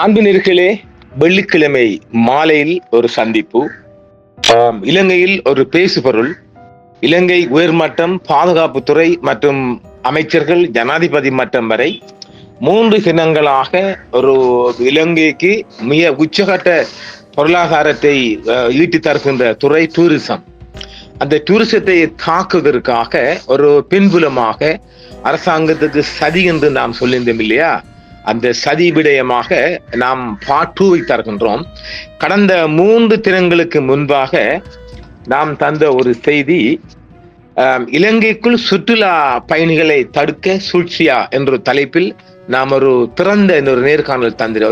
அன்பு நேயர்களே, வெள்ளிக்கிழமை மாலையில் ஒரு சந்திப்பு. இலங்கையில் ஒரு பேசுபொருள். இலங்கை உயர்மட்டம், பாதுகாப்புத்துறை மற்றும் அமைச்சர்கள், ஜனாதிபதி மட்டம் வரை 3 தினங்களாக ஒரு இலங்கைக்கு மிக உச்சகட்ட பொருளாதாரத்தை ஈட்டி தருகின்ற துறை டூரிசம். அந்த டூரிசத்தை தாக்குவதற்காக ஒரு பின்புலமாக அரசாங்கத்துக்கு சதி என்று நாம் சொல்லியிருந்தோம் இல்லையா? அந்த சதி விடயமாக நாம் பார்ட் 2 தருகின்றோம். கடந்த 3 தினங்களுக்கு முன்பாக நாம் தந்த ஒரு செய்தி, இலங்கைக்குள் சுற்றுலா பயணிகளை தடுக்க சூழ்ச்சியா என்ற தலைப்பில் நாம் ஒரு திறந்த ஒரு நேர்காணல்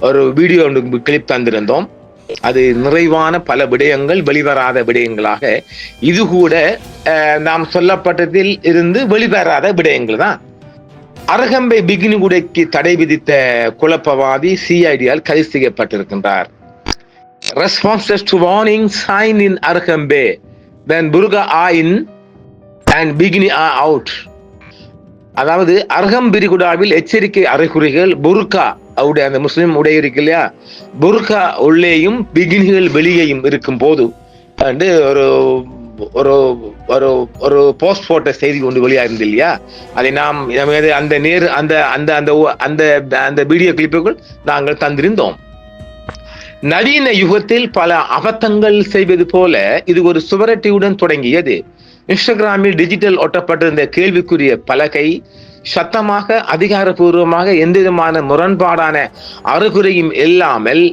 ஒரு வீடியோ கிளிப் தந்திருந்தோம். அது நிறைவான பல விடயங்கள், வெளிவராத விடயங்களாக இது கூட நாம் சொல்லப்பட்டதில் இருந்து வெளிவராத விடயங்கள் தான். அரகம்பை பிகினி உடைக்கு தடை விதித்த குழப்பவாதி சிஐடியால் கைது செய்யப்பட்டிருக்கின்றார். Responses to warning sign in Arahambe when burqa are in and bikini are out. அதாவது அரகம் விரிகுடாவில் எச்சரிக்கை அறிகுறிகள், புர்கா அவருடைய அந்த முஸ்லிம் உடை இருக்கு இல்லையா, புர்கா உள்ளேயும் பிகினிகள் வெளியேயும் இருக்கும் போது ஒரு ஒரு ஒரு ஒரு போஸ்ட் போட்ட செய்தி கொண்டு வெளியாயிருந்தது இல்லையா? அதை நாம் அந்த நேர் அந்த அந்த அந்த அந்த அந்த வீடியோ கிளிப்புகள் நாங்கள் தந்திருந்தோம். நவீன யுகத்தில் பல அபத்தங்கள் செய்வது போல இது ஒரு சுவரட்டியுடன் தொடங்கியது. இன்ஸ்டாகிராமில் டிஜிட்டல் ஒட்டப்பட்டிருந்த கேள்விக்குரிய பலகை சத்தமாக, அதிகாரப்பூர்வமாக, எந்த விதமான முரண்பாடான அறிகுறியும் இல்லாமல்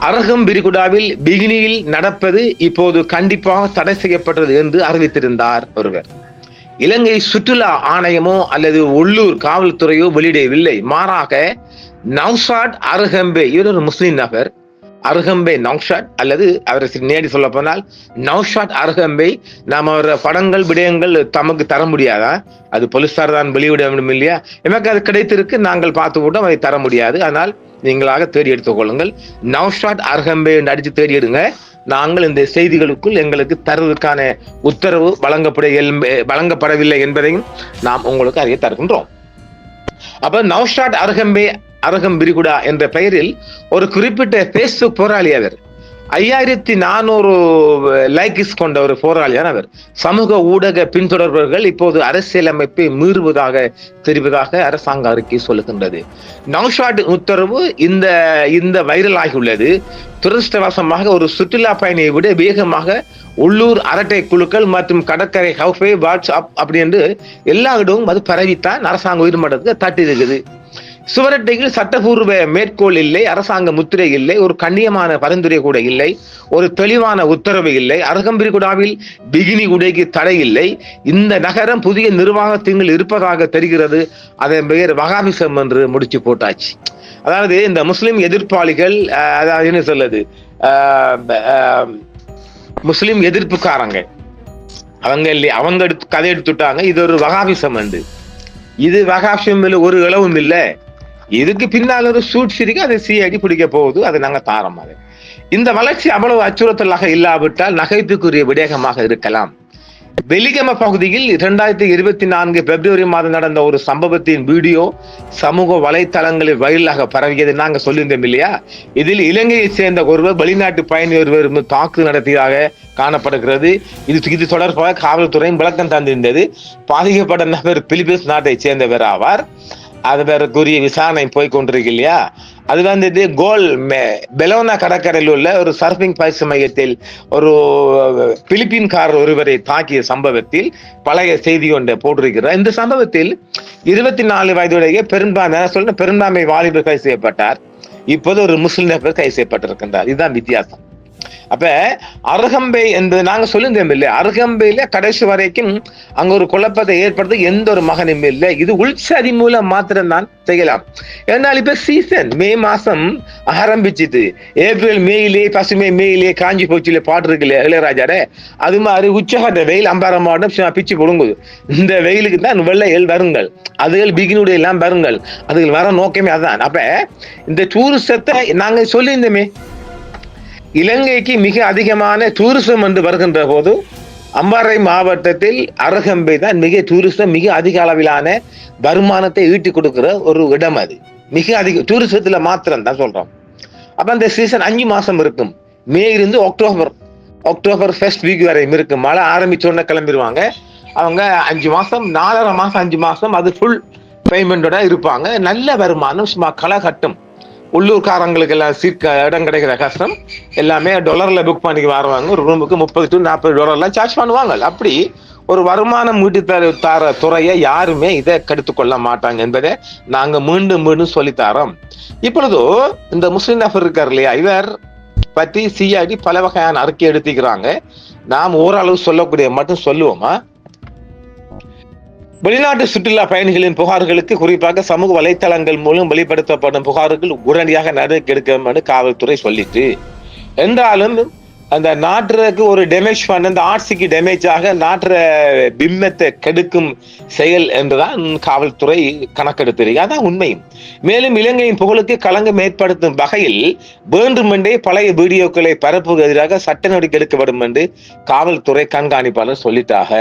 அரகம் விரிகுடாவில் பிகினியில் நடப்பது இப்போது கண்டிப்பாக தடை செய்யப்பட்டது என்று அறிவித்திருந்தார் ஒருவர். இலங்கை சுற்றுலா ஆணையமோ அல்லது உள்ளூர் காவல்துறையோ வெளியிடவில்லை. மாறாக நௌஷாட் அரகம்பே, இவர் ஒரு முஸ்லிம் நபர், அரகம்பே நௌஷாட், அல்லது அவரை நேரடி சொல்ல போனால் நௌஷாட் அரகம்பை நாம் அவர படங்கள் விடயங்கள் தமக்கு தர முடியாதா? அது போலீசார் தான் வெளியிட வேண்டும் இல்லையா? எனக்கு அது கிடைத்திருக்கு, நாங்கள் பார்த்து விட்டோம், அதை தர முடியாது. ஆனால் நீங்களாக தேடி எடுத்துக் கொள்ளுங்கள். நௌஷாட் அரகம்பே அடிச்சு தேடி எடுங்க. நாங்கள் இந்த செய்திகளுக்குள் எங்களுக்கு தருவதற்கான உத்தரவு வழங்கப்படவில்லை என்பதையும் நாம் உங்களுக்கு அறிய தருகின்றோம். அப்ப நௌஷாட் அரகம்பே அரகம் விரிகுடா என்ற பெயரில் ஒரு குறிப்பிட்ட பேஸ்புக் போராளி. அவர் 5400 லைக்ஸ் கொண்ட ஒரு போராளியான அவர். சமூக ஊடக பின்தொடர்பவர்கள் இப்போது அரசியலமைப்பை மீறுவதாக தெரிவதாக அரசாங்க அறிக்கை சொல்லுகின்றது. நௌஷாட் உத்தரவு இந்த வைரல் ஆகியுள்ளது. துரதிருஷ்டவசமாக ஒரு சுற்றுலா பயணியை விட வேகமாக உள்ளூர் அரட்டை குழுக்கள் மற்றும் கடற்கரை ஹவுஃபே, வாட்ஸ்அப் அப்படி என்று எல்லா இடமும் அது பரவித்தான் அரசாங்க உயர்மட்டத்துக்கு தட்டி இருக்குது. சுவரட்டையில் சட்டபூர்வ மேற்கோள் இல்லை, அரசாங்க முத்திரை இல்லை, ஒரு கண்ணியமான பரிந்துரை கூட இல்லை, ஒரு தெளிவான உத்தரவு இல்லை. அரகம் விரிகுடாவில் பிகினி உடைக்கு தடை இல்லை. இந்த நகரம் புதிய நிர்வாகத்தில் இருப்பதாக தெரிகிறது. அதன் பெயர் வகாபிசம் என்று முடிச்சு போட்டாச்சு. அதாவது இந்த முஸ்லிம் எதிர்ப்பாளிகள், அதாவது என்ன சொல்லுது, முஸ்லிம் எதிர்ப்புக்காரங்க, அவங்க கதை எடுத்துட்டாங்க. இது ஒரு வகாபிசம் என்று. இது வகாபிசம் ஒரு இளவும் இல்லை. இதுக்கு பின்னால் ஒரு சூழ்ச்சி, அதை சிஐடி பிடிக்க போகுது. அதை நாங்க தாரம். இந்த வளர்ச்சி அவ்வளவு அச்சுறுத்தலாக இல்லாவிட்டால் நகைப்புக்குரிய விடயமாக இருக்கலாம். வெலிகம பகுதியில் 2024 பிப்ரவரி மாதம் நடந்த ஒரு சம்பவத்தின் வீடியோ சமூக வலைத்தளங்களில் வைரலாக பரவியது. நாங்க சொல்லியிருந்தோம் இல்லையா? இதில் இலங்கையை சேர்ந்த ஒருவர் வெளிநாட்டு பயணி ஒருவர் தாக்குதல் நடத்தியதாக காணப்படுகிறது. இது தொடர்பாக காவல்துறையும் விளக்கம் தந்திருந்தது. பாதிக்கப்பட்ட நபர் பிலிப்பீன்ஸ் நாட்டை சேர்ந்தவர் ஆவார். அது வேறக்குரிய விசாரணை போய்கொண்டிருக்கு இல்லையா? அது வந்துட்டு பெலோனா கடற்கரையில் உள்ள ஒரு சர்ஃபிங் பயிற்சி மையத்தில் ஒரு பிலிப்பீன்காரர் ஒருவரை தாக்கிய சம்பவத்தில் பழைய செய்தி ஒன்றை போட்டிருக்கிறார். இந்த சம்பவத்தில் 24 வயதுடைய பெரும்பான்மை வாலிபர் கைது செய்யப்பட்டார். இப்போது ஒரு முஸ்லிம் நபர் கைது செய்யப்பட்டிருக்கின்றார். இதுதான் வித்தியாசம். அப்ப அரகம்பை என்பது நாங்க சொல்லியிருந்தோம் இல்லை, அரகம்பையில கடைசி வரைக்கும் அங்க ஒரு குழப்பத்தை ஏற்படுத்த எந்த ஒரு மகனும் இல்லை. இது உள்சதி மூலம் மாத்திரம் தான் செய்யலாம். ஏன்னால் இப்ப சீசன் மே மாசம் ஆரம்பிச்சுது. ஏப்ரல் மேயிலே, பசுமை மேயிலே, காஞ்சி போச்சிலே பாட்டு இருக்குல்ல இளையராஜார, அது மாதிரி உச்சகட்ட வெயில் அம்பாரமாடம் பிச்சு கொடுங்குது. இந்த வெயிலுக்கு தான் வெள்ளைகள் வருங்கள், அதுகள் பிகினுடைய எல்லாம் வருங்கள், அதுகள் வர நோக்கமே அதுதான். அப்ப இந்த டூரிசத்தை நாங்க சொல்லியிருந்தோமே, இலங்கைக்கு மிக அதிகமான டூரிசம் என்று வருகின்ற போது அம்பாறை மாவட்டத்தில் அரகம்பை தான் மிக அதிக அளவிலான வருமானத்தை ஈட்டி கொடுக்கிற ஒரு இடம். அது மிக அதிக டூரிசத்துல மாத்திரம் தான் சொல்றோம். அப்ப அந்த சீசன் 5 மாசம் இருக்கும். மே இருந்து அக்டோபர் ஃபர்ஸ்ட் வீக் வரையும் இருக்கும். மழை ஆரம்பிச்சோடனே கிளம்பிடுவாங்க அவங்க. 5 மாசம் 4.5 மாசம் 5 மாசம் அது ஃபுல் பேமெண்டோட இருப்பாங்க. நல்ல வருமானம், சும்மா களை கட்டும். உள்ளூர்காரங்களுக்கு எல்லாம் இடம் கிடைக்கிற கஷ்டம். எல்லாமே டாலர்ல புக் பண்ணி வருவாங்க. ஒரு ரூமுக்கு $30 to $40 சார்ஜ் பண்ணுவாங்க. அப்படி ஒரு வருமானம் ஈட்டி தர துறையை யாருமே இதை கெடுத்து கொள்ள மாட்டாங்க என்பதை நாங்க மீண்டும் மீண்டும் சொல்லித்தாரோம். இப்பொழுது இந்த முஸ்லிம் நபர் இருக்கார் இல்லையா, இவர் பற்றி சிஐடி பல வகையான அறிக்கை எடுத்துக்கிறாங்க. நாம் ஓரளவு சொல்லக்கூடிய மட்டும் சொல்லுவோமா? வெளிநாட்டு சுற்றுலா பயணிகளின் புகார்களுக்கு, குறிப்பாக சமூக வலைத்தளங்கள் மூலம் வெளிப்படுத்தப்படும் புகார்கள் உடனடியாக நடவடிக்கை எடுக்க காவல்துறை சொல்லிட்டு, என்றாலும் அந்த நாட்டுக்கு ஒரு டேமேஜ் பண்ண, அந்த ஆட்சிக்கு டேமேஜ் ஆக நாட்டுற பிம்பத்தை கெடுக்கும் செயல் என்றுதான் காவல்துறை கணக்கெடுத்திருக்கு. அதான் உண்மையும். மேலும் இலங்கையின் புகழுக்கு களங்கம் ஏற்படுத்தும் வகையில் வேண்டுமென்றே பழைய வீடியோக்களை பரப்புவதற்கு எதிராக சட்ட நடவடிக்கை எடுக்கப்படும் என்று காவல்துறை கண்காணிப்பாளர் சொல்லிட்டாங்க.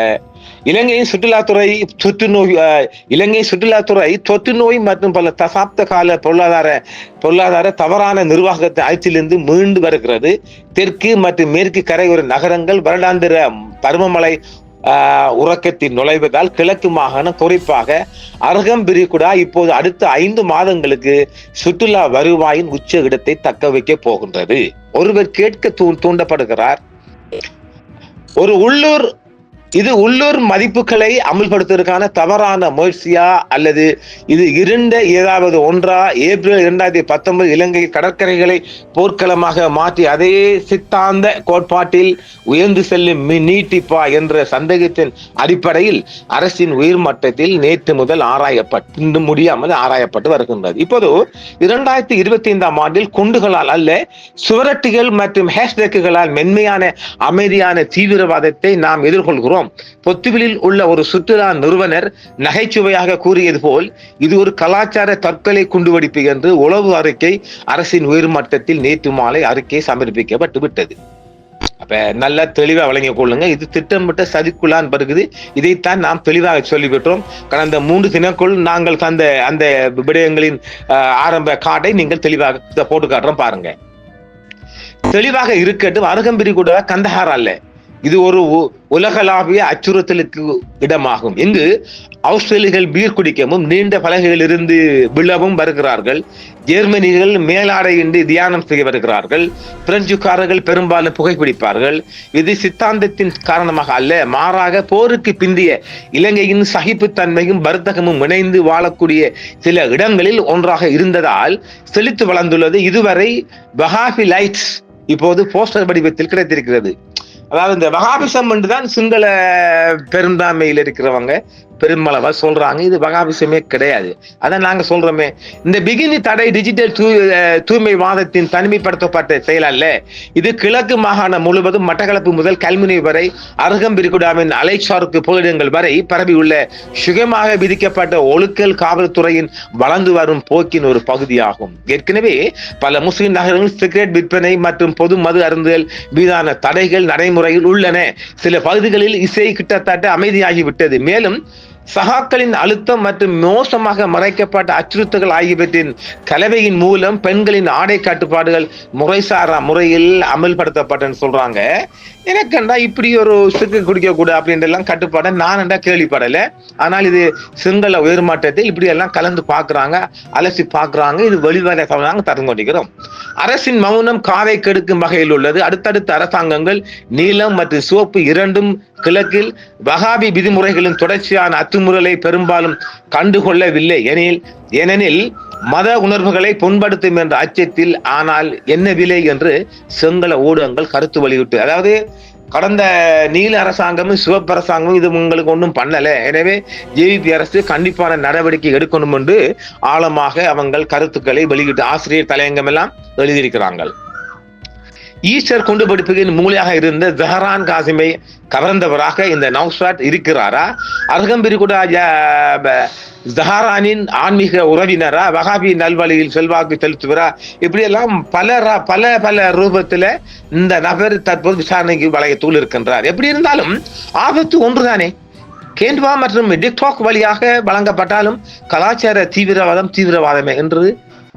இலங்கையின் சுற்றுலாத்துறை தொற்று நோய் மற்றும் பல தசாப்த கால பொருளாதார தவறான நிர்வாகத்தை ஆட்சியிலிருந்து மீண்டு வருகிறது. தெற்கு மற்றும் மேற்கு கரையோர நகரங்கள் வருடாந்திர பருவமழை உறக்கத்தின் நுழைவதால் கிழக்கு மாகாணம், குறிப்பாக அரகம்பிரிகுடா இப்போது அடுத்த 5 மாதங்களுக்கு சுற்றுலா வருவாயின் உச்ச இடத்தை தக்க வைக்க போகின்றது. ஒருவர் கேட்க தூண்டப்படுகிறார், இது உள்ளூர் மதிப்புகளை அமல்படுத்துவதற்கான தவறான முயற்சியா, அல்லது இது இருண்ட ஏதாவது ஒன்றா? ஏப்ரல் 2019 இலங்கை கடற்கரைகளை போர்க்களமாக மாற்றி அதே சித்தாந்த கோட்பாட்டில் உயர்ந்து செல்லும் நீட்டிப்பா என்ற சந்தேகத்தின் அடிப்படையில் அரசின் உயர்மட்டத்தில் நேற்று முதல் ஆராயப்பட்டு வருகின்றது. இப்போது 2025 ஆண்டில் குண்டுகளால் அல்ல, சுவரட்டிகள் மற்றும் ஹேஷ்டேக்குகளால் மென்மையான அமைதியான தீவிரவாதத்தை நாம் எதிர்கொள்கிறோம். பொத்துவிலில் உள்ள ஒரு சுற்றுலா நிறுவனர் நகைச்சுவையாக கூறியது போல், இது ஒரு கலாச்சார தற்கொலை குண்டுவெடிப்பு என்று உளவு அறிக்கை அரசின் உயர்மட்டத்தில் நேற்று மாலை அறிக்கை சமர்ப்பிக்கப்பட்டு விட்டது. அப்ப நல்லா தெளிவா வழங்கிக் கொள்ளுங்க. இது திட்டமிட்ட சதிக்குள்ளான் வருகிறது. இதைத்தான் நாம் தெளிவாக சொல்லிவிட்டோம். கடந்த 3 தினக்குள் நாங்கள் தந்த அந்த விடயங்களின் ஆரம்ப காட்டை நீங்கள் தெளிவாக போட்டு காட்டுறோம் பாருங்க. தெளிவாக இருக்கட்டும். அரகம்பிரிகுடா கந்தஹார் அல்ல, இது ஒரு உலகளாவிய அச்சுறுத்தலுக்கு இடமாகும். இங்கு ஆஸ்திரேலியர்கள் பீர் குடிக்கவும் நீண்ட பலகையில் இருந்து விழவும் வருகிறார்கள். ஜெர்மனிகள் மேலாடையின்றி தியானம் செய்ய வருகிறார்கள். பிரெஞ்சுக்காரர்கள் பெரும்பாலும் புகைப்பிடிப்பார்கள். இது சித்தாந்தத்தின் காரணமாக அல்ல, மாறாக போருக்கு பிந்திய இலங்கையின் சகிப்புத்தன்மையும் வர்த்தகமும் இணைந்து வாழக்கூடிய சில இடங்களில் ஒன்றாக இருந்ததால் செழித்து வளர்ந்துள்ளது. இதுவரை வஹாபி லைட்ஸ் இப்போது போஸ்டர் வடிவத்தில் கிடைத்திருக்கிறது. அதாவது இந்த வகாபிசம் தான் சிங்கள பெரும்பான்மையில் இருக்கிறவங்க பெருமளவா சொல்றாங்க. இது வகாபிசமே கிடையாது. அதான் நாங்க சொல்றோமே, இந்த பிகினி தடை டிஜிட்டல் தூய்மைவாதத்தின் தனிமைப்படுத்தப்பட்ட செயல் அல்ல. இது கிழக்கு மாகாணம் முழுவதும் மட்டக்களப்பு முதல் கல்முனை வரை, அரகம்பிரிகுடாவின் அலைச்சாருக்கு புகலிடங்கள் வரை பரவியுள்ள சுகமாக விதிக்கப்பட்ட ஒழுக்கல் காவல்துறையின் வளர்ந்து வரும் போக்கின் ஒரு பகுதியாகும். ஏற்கனவே பல முஸ்லிம் நகரங்களில் சிகரெட் விற்பனை மற்றும் பொது மது அருந்துதல் மீதான தடைகள் நடைமுறையில் உள்ளன. சில பகுதிகளில் இசை கிட்டத்தட்ட அமைதியாகிவிட்டது. மேலும் சகாக்களின் அழுத்தம் மற்றும் மோசமாக மறைக்கப்பட்ட அச்சுறுத்தல்கள் ஆகியவற்றின் கலவையின் மூலம் பெண்களின் ஆடை கட்டுப்பாடுகள் முறைசாரா முறையில் அமல்படுத்தப்பட்டன்னு சொல்றாங்க. எனக்குண்டா இப்படி ஒரு சிக்கு குடிக்க கூட அப்படின்றலாம் கட்டுப்பாடை நான் கேள்விப்படல. ஆனால் இது சிங்கள உயர்மட்டத்தில் இப்படி எல்லாம் கலந்து பார்க்கறாங்க, அலசி பார்க்கறாங்க. இது வெளிவர நாங்கள் தரம் கொண்டிருக்கிறோம். அரசின் மௌனம் காதை கெடுக்கும் வகையில் உள்ளது. அடுத்தடுத்த அரசாங்கங்கள் நீலம் மற்றும் சிவப்பு இரண்டும் கிழக்கில் வகாபி விதிமுறைகளின் தொடர்ச்சியான அத்துமுறலை பெரும்பாலும் கண்டுகொள்ளவில்லை. ஏனெனில் மத உணர்வுகளை புண்படுத்தும் என்ற அச்சத்தில். ஆனால் என்ன விலை என்று சிங்கள ஊடகங்கள் கருத்து வெளியிட்டு, அதாவது கடந்த நீல அரசாங்கமும் சிவப்பு அரசாங்கமும் இது உங்களுக்கு ஒன்றும் பண்ணல, எனவே ஜேவிபி அரசு கண்டிப்பான நடவடிக்கை எடுக்கணும் என்று ஆழமாக அவங்க கருத்துக்களை வெளியிட்டு ஆசிரியர் தலையங்கம் எல்லாம் எழுதியிருக்கிறார்கள். ஈஸ்டர் குண்டுபிடிப்புகளின் மூலையாக இருந்த ஜஹரான் காசிமை கவர்ந்தவராக இந்த நௌஷாத் இருக்கிறாரா? அருகம்பிரிகுடா ஜஹரானின் ஆன்மீக உறவினரா? வகாபி நல்வழியில் செல்வாக்கு செலுத்துவரா? இப்படியெல்லாம் பல பல ரூபத்துல இந்த நபர் தற்போது விசாரணைக்கு வளையத்தூள் இருக்கின்றார். எப்படி இருந்தாலும் ஆபத்து ஒன்றுதானே. கேண்ட்வா மற்றும் டிக்டாக் வழியாக வழங்கப்பட்டாலும் கலாச்சார தீவிரவாதமே என்று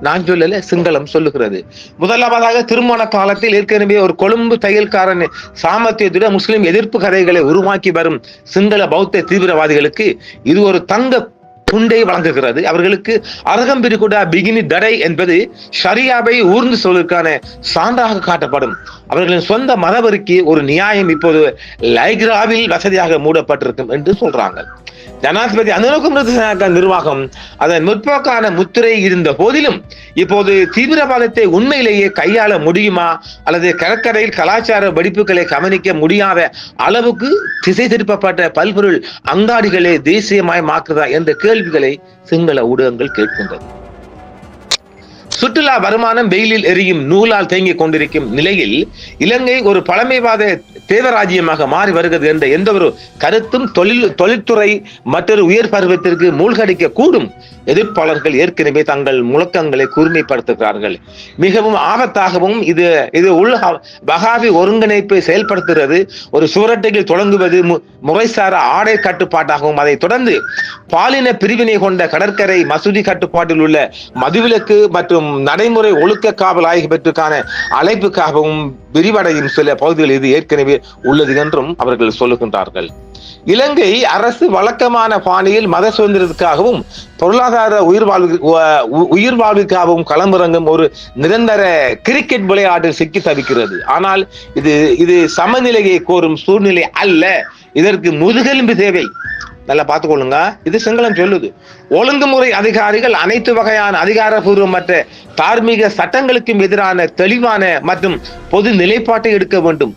நான் சொல்லல, சிங்களம் சொல்லுகிறது. முதலாவதாக திருமண காலத்தில் ஏற்கனவே ஒரு கொழும்பு தையல்காரன் சாமர்த்தியத்துடன் முஸ்லிம் எதிர்ப்பு கதைகளை உருவாக்கி வரும் சிங்கள பௌத்த தீவிரவாதிகளுக்கு இது ஒரு தங்க துண்டை வழங்குகிறது. அவர்களுக்கு அரகம்பிரிகுடா பிகினி தடை என்பது ஷரியாவை ஊர்ந்து சொல்வதற்கான சான்றாக காட்டப்படும். அவர்களின் சொந்த மதவருக்கு ஒரு நியாயம் இப்போது லைக்ராவில் வசதியாக மூடப்பட்டிருக்கும் என்று சொல்றாங்க. ஜனாதிபதி அனுரகுமார நிர்வாகம் அதன் முற்போக்கான முத்திரை இருந்த போதிலும் இப்போது தீவிரவாதத்தை உண்மையிலேயே கையாள முடியுமா அல்லது கடற்கரையில் கலாச்சார வெடிப்புகளை கவனிக்க முடியாத அளவுக்கு திசை திருப்பப்பட்ட பல்பொருள் அங்காடிகளை தேசியமயமாக்குதா என்ற கேள்விகளை சிங்கள ஊடகங்கள் கேட்கின்றது. சுற்றுலா வருமானம் வெயிலில் எரியும் நூலால் தேங்கிக் கொண்டிருக்கும் நிலையில் இலங்கை ஒரு பழமைவாத தேவராஜ்யமாக மாறி வருகிறது என்ற எந்த ஒரு கருத்தும் தொழில்துறை மற்றொரு உயர் பருவத்திற்கு மூழ்கடிக்க கூடும். எதிர்ப்பாளர்கள் ஏற்கனவே தங்கள் முழக்கங்களை கூர்மைப்படுத்துகிறார்கள். மிகவும் ஆபத்தாகவும் இது உள் வகாபி ஒருங்கிணைப்பை செயல்படுத்துகிறது. ஒரு சுவரட்டையில் தொடங்குவது முறைசார ஆடை கட்டுப்பாட்டாகவும் அதை தொடர்ந்து பாலின பிரிவினை கொண்ட கடற்கரை மசூதி கட்டுப்பாட்டில் உள்ள மதுவிலக்கு மற்றும் நடைமுறை ஒழுக்க காவல் ஆகியவற்றுக்கான அழைப்புக்காகவும் விரிவடையும் சில பகுதிகள் இது ஏற்கனவே உள்ளது என்றும் அவர்கள் சொல்லுகின்றார்கள். இலங்கை அரசு வழக்கமான பாணியில் மத சுதந்திரத்துக்காகவும் பொருளாதார உயிர்வாழ்வுக்காகவும் களமிறங்கும் ஒரு நிரந்தர கிரிக்கெட் விளையாட்டில் சிக்கி தவிக்கிறது. ஆனால் இது சமநிலையை கோரும் சூழ்நிலை அல்ல. இதற்கு முதுகெலும்பு தேவை. நல்லா பார்த்துக்கொள்ளுங்க. இது சிங்களம் சொல்லுது. ஒழுங்குமுறை அதிகாரிகள் அனைத்து வகையான அதிகாரபூர்வமற்ற தார்மீக சட்டங்களுக்கும் எதிரான தெளிவான மற்றும் பொது நிலைப்பாட்டை எடுக்க வேண்டும்.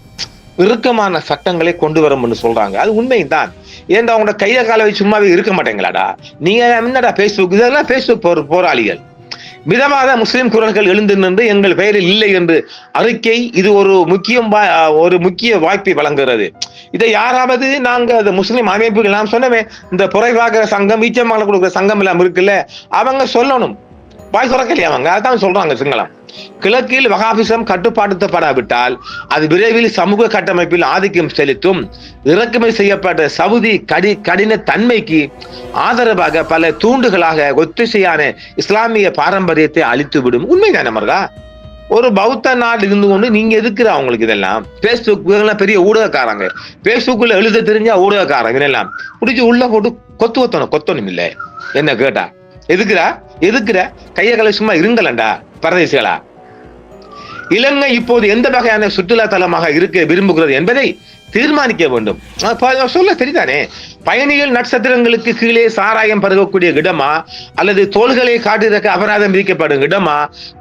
இறுக்கமான சட்டங்களை கொண்டு வரும் சொல்றாங்க. அது உண்மைதான். ஏன்டா அவங்க கையை கால வச்சு சும்மாவே இருக்க மாட்டேங்களாடா? நீங்க என்னடா பேஸ்புக், இதெல்லாம் பேஸ்புக் போராளிகள். மிதவாத முஸ்லிம் குரல்கள் எழுந்து நின்று எங்கள் பெயரில் இல்லை என்று அறிக்கை இது ஒரு முக்கிய வாய்ப்பை வழங்குகிறது. இதை யாராவது நாங்க முஸ்லிம் அமைப்புகள் நாம் சொன்னவே இந்த புறைவாகிற சங்கம் ஈச்சமாக கொடுக்குற சங்கம் எல்லாம் இருக்குல்ல, அவங்க சொல்லணும். வாய் சுரக்கலையா அவங்க? அதான் சொல்றாங்க சிங்களம். கிழக்கில் வகாபிசம் கட்டுப்பாடுத்தப்படாவிட்டால் அது விரைவில் சமூக கட்டமைப்பில் ஆதிக்கம் செலுத்தும். இறக்குமதி செய்யப்பட்ட சவுதி கடின தன்மைக்கு ஆதரவாக பல தூண்டுகளாக ஒத்திசையான இஸ்லாமிய பாரம்பரியத்தை அழித்துவிடும். உண்மைதான் நம்மளா? ஒரு பௌத்த நாடு இருந்து கொண்டு நீங்க எதுக்குற அவங்களுக்கு இதெல்லாம்? பேஸ்புக் பெரிய ஊடகக்காரங்க. பேஸ்புக்ல எழுத தெரிஞ்சா ஊடகக்காரங்க இதெல்லாம் பிடிச்சி உள்ள போட்டு கொத்தணும் இல்லை என்ன கேட்டா எதுக்குற கைய கலை சும்மா இருங்களண்டா பரதேசிகளா. இலங்கை இப்போது எந்த வகையான சுற்றுலா தலமாக இருக்க விரும்புகிறது என்பதை தீர்மானிக்க வேண்டும். சொல்ல தெரிதானே. பயணிகள் நட்சத்திரங்களுக்கு கீழே சாராயம் பருகக்கூடிய இடமா அல்லது தோள்களை காட்டிருக்க அபராதம் விதிக்கப்படும் இடமா?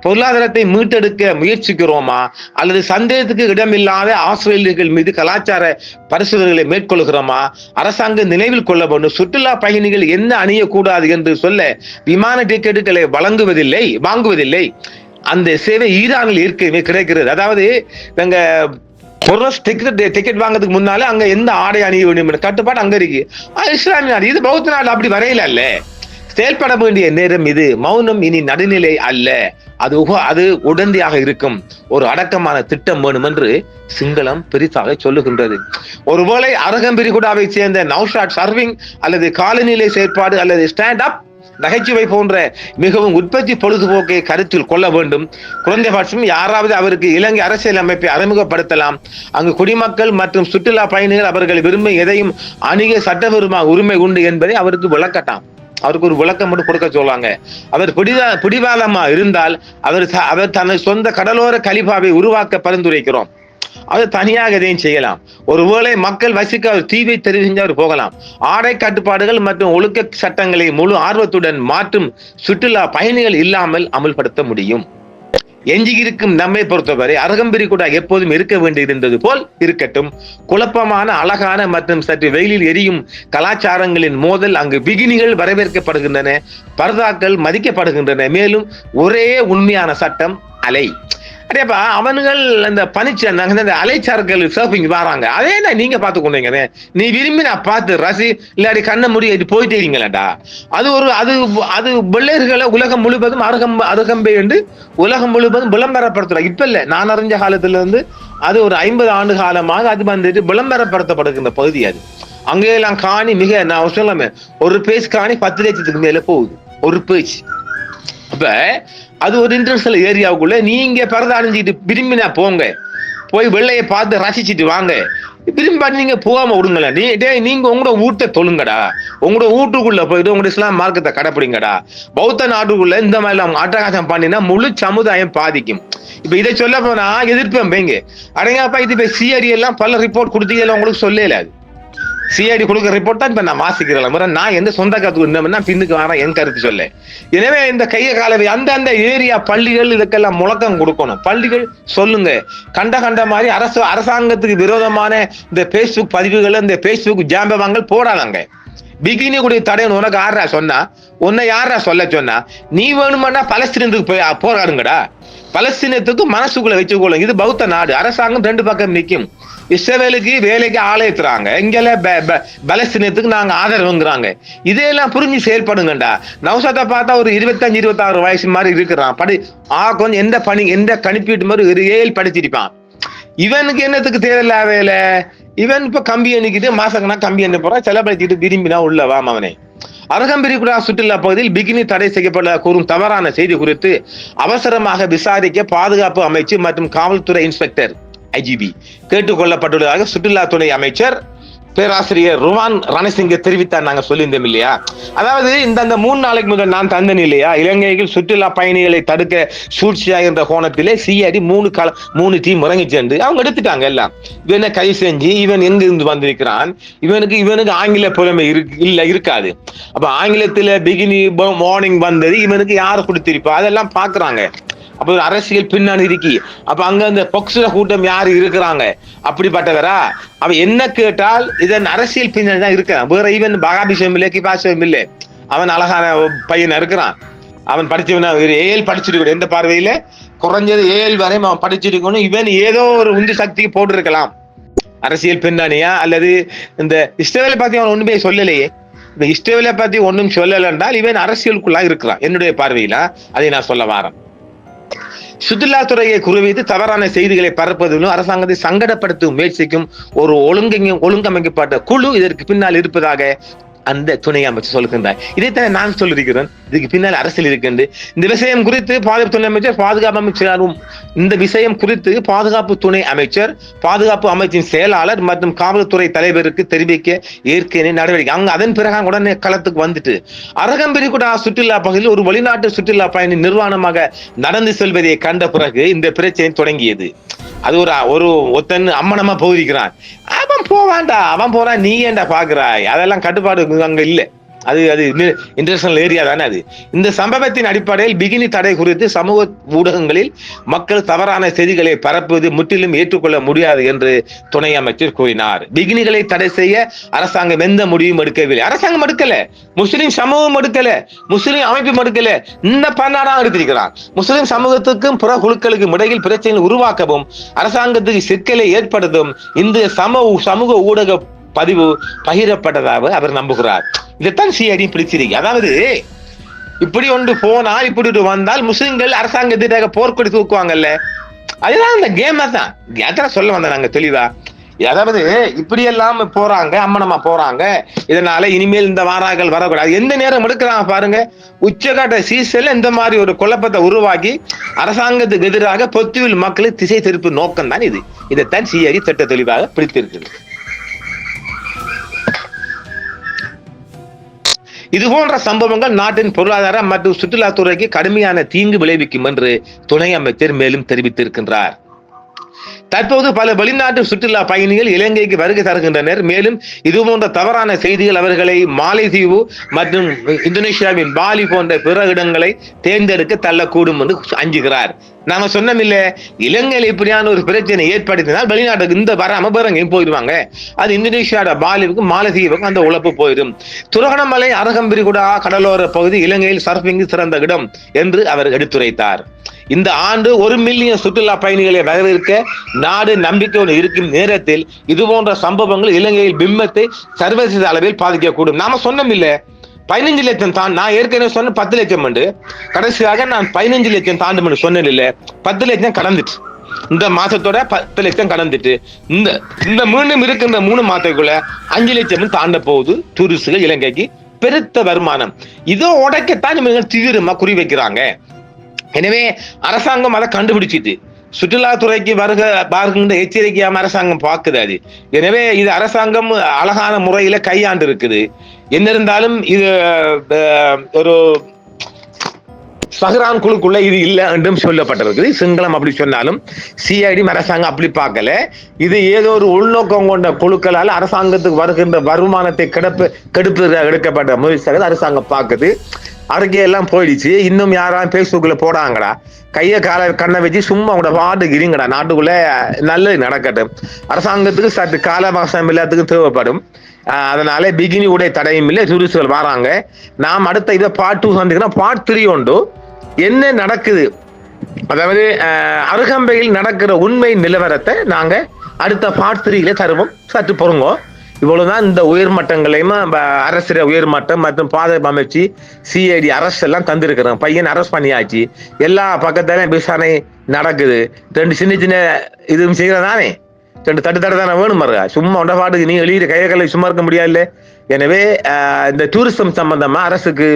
பொருளாதாரத்தை மீட்டெடுக்க முயற்சிக்கிறோமா அல்லது சந்தேகத்துக்கு இடமில்லாத ஆஸ்திரேலியர்கள் மீது கலாச்சார பரிசோதனைகளை மேற்கொள்கிறோமா? அரசாங்கம் நினைவில் கொள்ள வேண்டும். சுற்றுலா பயணிகள் என்ன அணியக்கூடாது என்று சொல்ல விமான டிக்கெட்டுகளை வாங்குவதில்லை. அந்த சேவை ஈரானில் ஏற்கனவே கிடைக்கிறது. அதாவது எங்க டிக்கெட் வாங்கிறதுக்கு முன்னாலே அங்க எந்த ஆடை அணிய வேண்டும் கட்டுப்பாடு அங்க இருக்கு. இஸ்லாமிய நாடு, இது பௌத்த நாடு அப்படி வரையில அல்ல. செயல்பட வேண்டிய நேரம் இது. மௌனம் இனி நடுநிலை அல்ல. அது உடந்தையாக இருக்கும் ஒரு அடக்கமான திட்டம் வேணும் என்று சிங்களம் பெரிதாக சொல்லுகின்றது. ஒருவேளை அரகம்பிரிகுடாவை சேர்ந்த நௌஷாத் சர்விங் அல்லது காலநிலை செயற்பாடு அல்லது ஸ்டாண்ட் அப் நகைச்சுவை போன்ற மிகவும் உற்பத்தி பொழுதுபோக்கை கருத்தில் கொள்ள வேண்டும். குறைந்தபட்சம் யாராவது அவருக்கு இலங்கை அரசியல் அமைப்பை அறிமுகப்படுத்தலாம். அங்கு குடிமக்கள் மற்றும் சுற்றுலா பயணிகள் அவர்கள் விரும்பும் எதையும் அணுக சட்டபூர்வமாக உரிமை உண்டு என்பதை அவருக்கு விளக்கட்டாம். அவருக்கு ஒரு விளக்கம் மட்டும் கொடுக்க சொல்லுவாங்க. அவர் பிடிவாதமா இருந்தால் அவர் தனது சொந்த கடலோர கலிபாவை உருவாக்க பரிந்துரைக்கிறோம். அது தனியாக எதையும் செய்யலாம். ஒருவேளை மக்கள் வசிக்க ஒரு தீவை தெரிவு செஞ்சு அவர் போகலாம். ஆடை கட்டுப்பாடுகள் மற்றும் ஒழுக்க சட்டங்களை முழு ஆர்வத்துடன் மாற்றும் சுற்றுலா பயணிகள் இல்லாமல் அமல்படுத்த முடியும். எஞ்சியிருக்கும் நம்மை பொறுத்தவரை அரகம்பிரிகுடா எப்போதும் இருக்க வேண்டியிருந்தது போல் இருக்கட்டும். குழப்பமான அழகான மற்றும் சற்று வெயிலில் எரியும் கலாச்சாரங்களின் மோதல் அங்கு பிகினிகள் வரவேற்கப்படுகின்றன, பர்தாக்கள் மதிக்கப்படுகின்றன. மேலும் ஒரே உண்மையான சட்டம் அலை. அடேப்பா அவனுகள் அந்த பனிச்சு அந்த அலைச்சார்கள் சர்ஃபிங் வராங்க, அதே நீங்க பார்த்து கொண்டீங்க. நீ விரும்பி நான் பார்த்து ரசி இல்லாடி கண்ணை முடி போயிட்டே இருங்களேடா. அது ஒரு அது அது வெள்ளையர்களை உலகம் முழுவதும் அருகம்பை என்று உலகம் முழுவதும் விளம்பரப்படுத்துறாங்க. இப்ப இல்ல, நான் அறிஞ்ச காலத்துல இருந்து அது ஒரு 50 ஆண்டு காலமாக அது வந்துட்டு விளம்பரப்படுத்தப்படுகின்ற பகுதி. அது அங்கெல்லாம் காணி மிக நான் சொல்லாம ஒரு பேஜ் காணி 10 லட்சத்துக்கு மேல போகுது ஒரு பேஜ். அப்ப அது ஒரு இன்டர்நேஷனல் ஏரியாவுக்குள்ள நீங்க பரத அணிஞ்சிட்டு விரும்பினா போங்க, போய் வெள்ளையை பார்த்து ரசிச்சுட்டு வாங்க. விரும்பி நீங்க போகாம விடுங்கள. நீங்க உங்களோட வீட்டை தொழுங்கடா, உங்களோட வீட்டுக்குள்ள போயிட்டு உங்களோட இஸ்லாம் மார்க்கத்தை கடைப்பிடிங்கடா. பௌத்த நாட்டுக்குள்ள இந்த மாதிரி எல்லாம் அட்டகாசம் பண்ணினா முழு சமுதாயம் பாதிக்கும். இப்ப இதை சொல்ல போனா எதிர்ப்பேன் பேங்க அடங்கப்பா. இது இப்ப சிஐடி எல்லாம் பல ரிப்போர்ட் கொடுத்தீங்க, உங்களுக்கு சொல்லல. அது சிஐடி கொடுக்குற ரிப்போர்ட் தான் இப்ப நான் வாசிக்கிறேன். நான் எந்த சொந்த கருத்து பின்னுக்கு வரேன் என் கருத்து சொல்ல. எனவே இந்த கைய காலவை அந்த ஏரியா பள்ளிகள் இதுக்கெல்லாம் முழக்கம் கொடுக்கணும். பள்ளிகள் சொல்லுங்க, கண்ட மாதிரி அரசாங்கத்துக்கு விரோதமான இந்த பேஸ்புக் பதிவுகள், இந்த பேஸ்புக் ஜாம்பவாங்கள் போடாதாங்க. பிகினி கூடிய தடைன்னு உனக்கு யாரா சொன்னா? உன்னை யாரா சொல்ல சொன்னா? நீ வேணுமானா பலஸ்தீனத்துக்கு போய் போராடுங்கடா. பலஸ்தீனத்துக்கு மனசுக்குள்ள வச்சுக்கொள்ளும். இது பௌத்த நாடு, அரசாங்கம் 2 பக்கம் நிற்கும். இஸ்ரவேலுக்கு வேலைக்கு ஆலயத்துறாங்க, இங்கெல்ல பலஸ்தீனத்துக்கு நாங்க ஆதரவுங்கிறாங்க. இதையெல்லாம் புரிஞ்சு செயல்படுங்கண்டா. நௌசாத்தை பார்த்தா ஒரு 25-26 வயசு மாதிரி இருக்கிறான். கொஞ்சம் எந்த கணிப்பீட்டு மாதிரி ஒரு 7 படிச்சிருப்பான். இவனுக்கு என்னத்துக்கு தேவையில்ல வேலை? இவன் இப்ப கம்பி எண்ணிக்கிட்டு மாசக்கனா கம்பி எண்ண போறான், செலவழிச்சிட்டு விரும்பினா உள்ளவாம் அவனை. அருகம்பிரிகுடா சுற்றுலா பகுதியில் பிகினி தடை செய்யப்பட கூறும் தவறான செய்தி குறித்து அவசரமாக விசாரிக்க பாதுகாப்பு அமைச்சு மற்றும் காவல்துறை இன்ஸ்பெக்டர் ஐஜிபி கேட்டுக் கொள்ளப்பட்டுள்ளதாக சுற்றுலாத்துறை அமைச்சர் பேராசிரியர் ருவான் ரணசிங்க தெரிவித்தார். நாங்க சொல்லியிருந்தோம் இல்லையா? அதாவது இந்த 3 நாளைக்கு முதல் நான் தந்தேன் இல்லையா, இலங்கையில் சுற்றுலா பயணிகளை தடுக்க சூழ்ச்சியா என்ற கோணத்திலே சிஐடி 3 டீம் இறங்கி சென்று அவங்க எடுத்துட்டாங்க எல்லாம். இவனை கை செஞ்சு இவன் எங்க இருந்து வந்திருக்கிறான், இவனுக்கு ஆங்கில புலமை இருக்காது. அப்ப ஆங்கிலத்துல பிகினி மார்னிங் வந்தது இவனுக்கு யாரு கொடுத்திருப்பா அதெல்லாம் பாக்குறாங்க. அப்ப அரசியல் பின்னாடி இருக்கி. அப்ப அங்க அந்த பொக்ஸ கூட்டம் யாரு இருக்கிறாங்க அப்படிப்பட்டவரா? அவ என்ன கேட்டால் இதன் அரசியல் பின்னாடி தான் இருக்கிறான். வேற இவன் பகாபிஷம் இல்லை, கிபாசம் இல்லை. அவன் அழகான பையன் இருக்கிறான். அவன் படிச்சவன ஏல் படிச்சிருக்கணும். எந்த பார்வையில குறைஞ்சது 7 வரையும் அவன் படிச்சிருக்கணும். இவன் ஏதோ ஒரு உந்து சக்திக்கு போட்டு இருக்கலாம். அரசியல் பின்னணியா அல்லது இந்த இஸ்ரவேலை பத்தி அவன் ஒண்ணுமே சொல்லலையே. இந்த இஸ்ரவேலை பத்தி ஒன்றும் சொல்லல என்றால் இவன் அரசியலுக்குள்ளா இருக்கிறான். என்னுடைய பார்வையில அதை நான் சொல்ல வாரேன். சுற்றுலாத்துறையை குறிவைத்து தவறான செய்திகளை பரப்புவதிலும் அரசாங்கத்தை சங்கடப்படுத்தும் முயற்சிக்கும் ஒரு ஒழுங்கமைக்கப்பட்ட குழு இதற்கு பின்னால் இருப்பதாக அந்த துணை அமைச்சர் சொல்லுகின்றார். இதைத்தான் நான் சொல்லியிருக்கிறேன். இதுக்கு பின்னால் அரசியல் இருக்கின்ற இந்த விஷயம் குறித்து பாதுகாப்பு துணை அமைச்சர், பாதுகாப்பு அமைச்சரும் இந்த விஷயம் குறித்து பாதுகாப்பு துணை அமைச்சர், பாதுகாப்பு அமைச்சின் செயலாளர் மற்றும் காவல்துறை தலைவருக்கு தெரிவிக்க ஏற்கனவே நடவடிக்கை. அவங்க அதன் பிறகு உடனே களத்துக்கு வந்துட்டு அரகம்பிரிகுடா சுற்றுலா பகுதியில் ஒரு வெளிநாட்டு சுற்றுலா பயணி நிர்வாணமாக நடந்து செல்வதை கண்ட பிறகு இந்த பிரச்சனை தொடங்கியது. அது ஒரு ஒத்தன் அம்மனமா போதிக்கிறான். அவன் போவான்டா, அவன் போறான், நீ ஏன்டா பாக்குறாய்? அதெல்லாம் கட்டுப்பாடு அங்க இல்ல. அது இன்டர்நேஷனல் ஏரியா தானே அது. இந்த சம்பவத்தின் அடிப்படையில் பிகினி தடை குறித்து சமூக ஊடகங்களில் மக்கள் தவறான செய்திகளை பரப்புவது முற்றிலும் ஏற்றுக்கொள்ள முடியாது என்று துணை அமைச்சர் கூறினார். பிகினிகளை தடை செய்ய அரசாங்கம் எந்த முடிவும் எடுக்கவில்லை. அரசாங்கம் எடுக்கல, முஸ்லிம் சமூகம் எடுக்கல, முஸ்லிம் அமைப்பும் எடுக்கல, இந்த பன்னாடாக எடுத்திருக்கிறான். முஸ்லிம் சமூகத்துக்கும் புற குழுக்களுக்கும் இடையில் பிரச்சனைகள் உருவாக்கவும் அரசாங்கத்துக்கு சிக்கலை ஏற்படுத்தும் இந்த சமூக ஊடக பதிவு பகிரப்பட்டதாக அவர் நம்புகிறார். இதைத்தான் சிஐடி பிடிச்சிருக்கு. அதாவது இப்படி ஒன்று போனால் இப்படி வந்தால் முஸ்லிம்கள் அரசாங்கத்திற்காக போர்க்கொடி தூக்குவாங்கல்ல, அதுதான் இந்த கேம் தான். அதான் சொல்ல வந்த நாங்க தெளிவா. அதாவது இப்படி எல்லாம் போறாங்க, அம்மனமா போறாங்க. இதனால இனிமேல் இந்த வாராக்கள் வரக்கூடாது. எந்த நேரம் எடுக்கிறாங்க பாருங்க. உச்சகாட்ட சீசன்ல இந்த மாதிரி ஒரு குழப்பத்தை உருவாக்கி அரசாங்கத்துக்கு எதிராக பொத்துவில் மக்களை திசை திருப்பு நோக்கம் தான் இது. இதைத்தான் சிஐடி திட்ட தெளிவாக பிடித்திருக்கிறது. இது போன்ற சம்பவங்கள் நாட்டின் பொருளாதார மற்றும் சுற்றுலாத்துறைக்கு கடுமையான தீங்கு விளைவிக்கும் என்று துணை அமைச்சர் மேலும் தெரிவித்திருக்கின்றார். தற்போது பல வெளிநாட்டு சுற்றுலா பயணிகள் இலங்கைக்கு வருகை தருகின்றனர். மேலும் இது போன்ற தவறான செய்திகள் அவர்களை மாலைதீவு மற்றும் இந்தோனேஷியாவின் பாலி போன்ற பிற இடங்களை தேர்ந்தெடுக்க தள்ளக்கூடும் என்று அஞ்சுகிறார். நாங்க சொன்னோம் இல்ல, இலங்கையில் இப்படியான ஒரு பிரச்சனை ஏற்படுத்தினால் வெளிநாட்டுக்கு இந்த வராம வேற எங்கேயும் போயிடுவாங்க. அது இந்தோனேஷியாவோட பாலிவுக்கும் மாலத்தீவுக்கும் அந்த உழைப்பு போயிடும். துரகணமலை அரகம்பிரிகுடா கடலோர பகுதி இலங்கையில் சர்ஃபிங் சிறந்த இடம் என்று அவர் எடுத்துரைத்தார். இந்த ஆண்டு 1 மில்லியன் சுற்றுலா பயணிகளை வரவேற்க நாடு நம்பிக்கையோடு இருக்கும் நேரத்தில் இது போன்ற சம்பவங்கள் இலங்கையில் பிம்பத்தை சர்வதேச அளவில் பாதிக்கக்கூடும். நாம சொன்னோம் இல்ல, 15 லட்சம் தான். நான் ஏற்கனவே சொன்ன 10 லட்சம் உண்டு. கடைசியாக நான் 15 லட்சம் தாண்டும் சொன்னேன் இல்ல, 10 லட்சம் கடந்துட்டு, இந்த மாசத்தோட 10 லட்சம் கடந்துட்டு, இந்த மீண்டும் இருக்கின்ற 3 மாதத்துக்குள்ள 5 லட்சம் தாண்ட போகுது டூரிஸ்டுகள் இலங்கைக்கு. பெருத்த வருமானம். இதோ உடைக்கத்தான் இவங்க தீவிரமா குறி வைக்கிறாங்க. எனவே அரசாங்கம் அதை கண்டுபிடிச்சிட்டு சுற்றுலாத்துறைக்கு வருகின்ற எச்சரிக்கையாம அரசாங்கம் பார்க்குது அது. எனவே இது அரசாங்கம் அழகான முறையில கையாண்டு இருக்குது. என்ன இருந்தாலும் இது ஒரு சஹ்ரான் குழுக்குள்ள இது இல்லை என்றும் சொல்லப்பட்டிருக்குது. சிங்களம் அப்படி சொன்னாலும் சிஐடி அரசாங்கம் அப்படி பார்க்கல. இது ஏதோ ஒரு உள்நோக்கம் கொண்ட குழுக்களால் அரசாங்கத்துக்கு வருகின்ற வருமானத்தை எடுக்கப்பட்ட முயற்சியாக அரசாங்கம் பார்க்குது. அறிக்கையெல்லாம் போயிடுச்சு. இன்னும் யாராவது பேஸ்புக்ல போடாங்கடா, கையை கால கண்ணை வச்சு சும்மா உங்களோட பாட்டுக்கு இருங்கடா, நாட்டுக்குள்ள நல்லது நடக்கட்டும். அரசாங்கத்துக்கு சற்று காலவாசம் எல்லாத்துக்கும் தேவைப்படும். அதனால பிகினி உடைய தடையும் இல்லை, டூரிஸ்டுகள் வராங்க. நாம் அடுத்த இதை பார்ட் 2 சந்திக்கிறோம். பார்ட் 3 உண்டு. என்ன நடக்குது, அதாவது அருகம்பையில் நடக்கிற உண்மை நிலவரத்தை நாங்க அடுத்த பார்ட் 3ல தருவோம். சற்று பொறுங்கோ. இவ்வளவுதான் இந்த உயர்மட்டங்களையும் அரசு உயர்மட்டம் மற்றும் பாதுகாப்பு அமைச்சு சிஐடி அரசு எல்லாம் தந்திருக்கிறோம். பையன் அரெஸ்ட் பண்ணியாச்சு. எல்லா பக்கத்தாலையும் விசாரணை நடக்குது. 2 சின்ன சின்ன இதுவும் செய்யறதானே, 2 தட்டு தானே வேணும் பாருங்க. சும்மா உண்ட பாட்டுக்கு நீ எழுதிட்டு கையை சும்மா இருக்க முடியாது. எனவே இந்த டூரிசம் சம்பந்தமா அரசுக்கு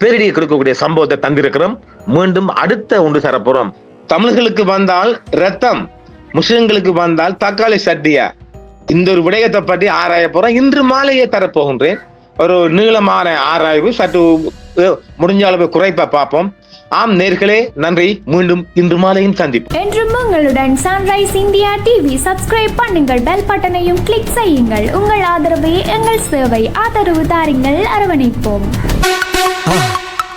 பேரிடி கொடுக்கக்கூடிய சம்பவத்தை தந்திருக்கிறோம். மீண்டும் அடுத்த ஒன்று தரப்போறோம். தமிழர்களுக்கு வந்தால் ரத்தம், முஸ்லிம்களுக்கு வந்தால் தக்காளி சட்டியா, இந்த ஒரு விடயத்தை பற்றி ஆராய போறோம். இன்று மாலையே தரப்போகின்றேன். ஒரு நீளமான ஆராய்வு, சற்று முடிஞ்ச அளவு குறைப்பா பார்ப்போம். ஆம் நேர்களே, நன்றி. மீண்டும் இன்று மாலையும் சந்திப்போம். என்றும் உங்களுடன் சன்ரைஸ் இந்தியா டிவி சப்ஸ்கிரைப் பண்ணுங்கள், பெல் பட்டனையும் கிளிக் செய்யுங்கள். உங்கள் ஆதரவே எங்கள் சேவை. ஆதரவு தாருங்கள், அரவணைப்போம்.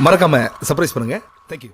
மறக்காம சர்ப்ரைஸ் பண்ணுங்க. தேங்க்யூ.